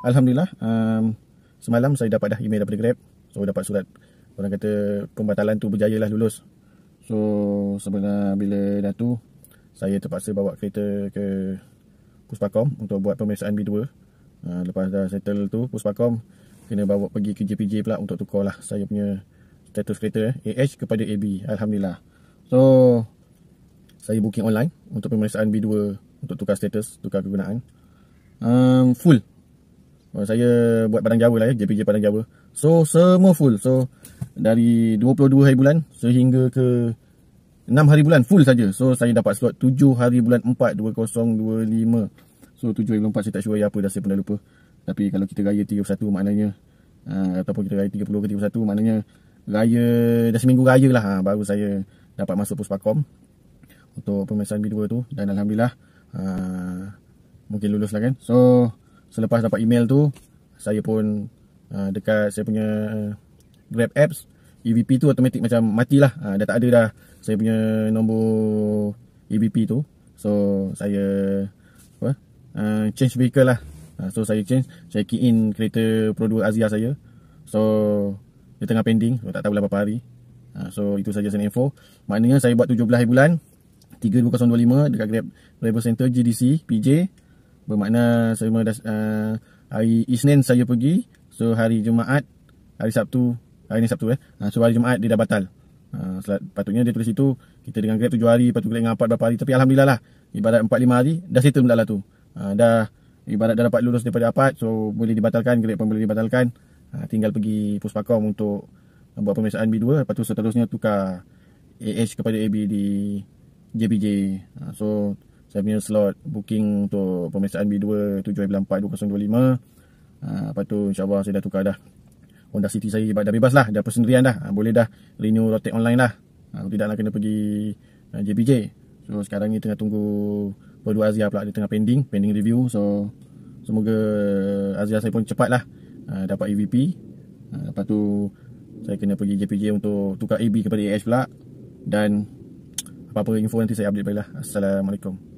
Alhamdulillah, semalam saya dapat dah email daripada Grab. So dapat surat, orang kata pembatalan tu berjaya lah, lulus. So sebenarnya bila dah tu, saya terpaksa bawa kereta ke Puspakom untuk buat pemeriksaan B2. Lepas dah settle tu, Puspakom kena bawa pergi ke JPJ pula untuk tukar lah saya punya status kereta AH kepada AB. Alhamdulillah. So saya booking online untuk pemeriksaan B2 untuk tukar status, tukar kegunaan. Full. Saya buat Padang Jawa lah ya, JPJ Padang Jawa. So semua full. So dari 22 hari bulan sehingga ke 6 hari bulan full saja. So saya dapat slot 7 hari bulan 4 2025. So 7 hari bulan 4 saya tak sure hari apa dah, saya pun dah lupa. Tapi kalau kita raya 31 maknanya ataupun kita raya 30 ke 31 maknanya raya dah seminggu raya lah, baru saya dapat masuk Puspakom untuk pemeriksaan B2 tu. Dan Alhamdulillah mungkin lulus lah kan. So selepas dapat email tu, saya pun dekat saya punya Grab apps, EVP tu automatik macam matilah. Dah tak ada dah saya punya nombor EVP tu. So saya change vehicle lah. So saya change, saya key in kereta Pro 2 Azia saya. So dia tengah pending, so tak tahu berapa hari. So itu saja saya info. Maknanya saya buat 17 hari bulan 32025 dekat Grab Driver Center GDC PJ. Bermakna saya dah hari Isnin saya pergi. So hari Jumaat, hari Sabtu, hari ni Sabtu so hari Jumaat dia dah batal. Patutnya dia tulis situ kita dengan Grab 7 hari, lepas tu Grab dengan Apart berapa hari. Tapi Alhamdulillah lah, ibarat 4-5 hari dah settle benda lah tu. Dah ibarat dah dapat lulus daripada Apart, so boleh dibatalkan, Grab pun boleh dibatalkan. Tinggal pergi Puspakom untuk buat pemeriksaan B2. Lepas tu seterusnya tukar AH kepada AB di JPJ. So saya punya slot booking untuk pemeriksaan B2 7 hari bulan 4 2025. Lepas tu insyaAllah saya dah tukar dah Honda City saya, dah bebas lah, dah persendirian dah. Boleh dah renew rotate online lah. Aku tidak nak kena pergi JPJ. So sekarang ni tengah tunggu Pro 2 Azia pula, dia tengah pending review. So semoga Azia saya pun cepat lah dapat EVP. Lepas tu saya kena pergi JPJ untuk tukar AB kepada AH pula. Dan apa-apa info nanti saya update balik lah. Assalamualaikum.